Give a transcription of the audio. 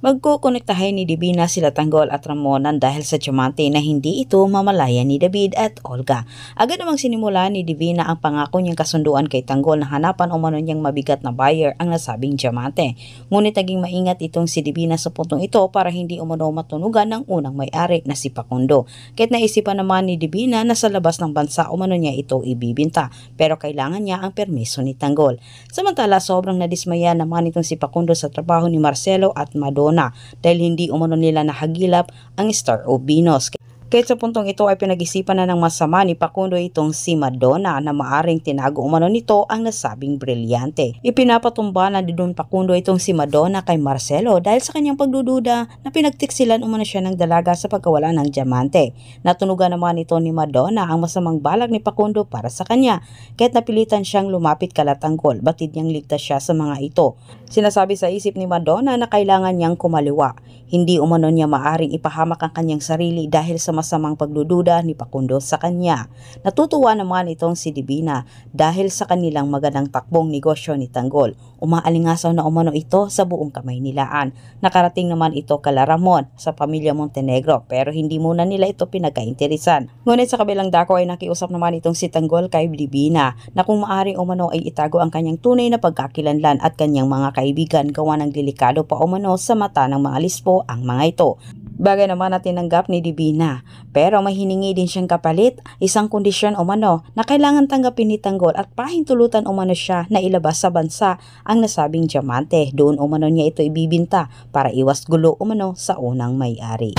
Magkukonektahin ni Divina sila Tanggol at Ramonan dahil sa diamante na hindi ito mamalaya ni David at Olga. Agad namang sinimula ni Divina ang pangako niyang kasunduan kay Tanggol na hanapan umano niyang mabigat na buyer ang nasabing diamante. Ngunit naging maingat itong si Divina sa puntong ito para hindi umano matunugan ng unang may-ari na si Facundo. Kahit naisipan naman ni Divina na sa labas ng bansa umano niya ito ibibinta, pero kailangan niya ang permiso ni Tanggol. Samantala, sobrang nadismaya naman itong si Facundo sa trabaho ni Marcelo at Madonna dahil hindi umano nila nahagilap ang Star of Venus. Kahit sa puntong ito ay pinag-isipan na ng masama ni Facundo itong si Madonna na maaring tinago umano nito ang nasabing brilyante. Ipinapatumba na ni Don Facundo itong si Madonna kay Marcelo dahil sa kanyang pagdududa na pinagtiksilan umano siya ng dalaga sa pagkawala ng diamante. Natunugan naman ito ni Madonna ang masamang balak ni Facundo para sa kanya. Kahit napilitan siyang lumapit kala Tanggol, batid niyang ligtas siya sa mga ito. Sinasabi sa isip ni Madonna na kailangan niyang kumaliwa. Hindi umano niya maaring ipahamak ang kanyang sarili dahil sa masamang pagdududa ni Facundo sa kanya. Natutuwa naman itong si Divina dahil sa kanilang magandang takbong negosyo ni Tanggol. Umaalingasaw na umano ito sa buong Kamaynilaan. Nakarating naman ito kala Ramon sa pamilya Montenegro pero hindi muna nila ito pinagkainteresan. Ngunit sa kabilang dako ay nakiusap naman itong si Tanggol kay Divina na kung maaring umano ay itago ang kanyang tunay na pagkakilanlan at kanyang mga kaibigan gawa ng delikado pa umano sa mata ng mga lispo ang mga ito. Bagay naman na tinanggap ni Divina, pero may hiningi din siyang kapalit, isang kondisyon umano na kailangan tanggapin ni Tanggol at pahintulutan umano siya na ilabas sa bansa ang nasabing diamante. Doon umano niya ito ibibinta para iwas gulo umano sa unang may-ari.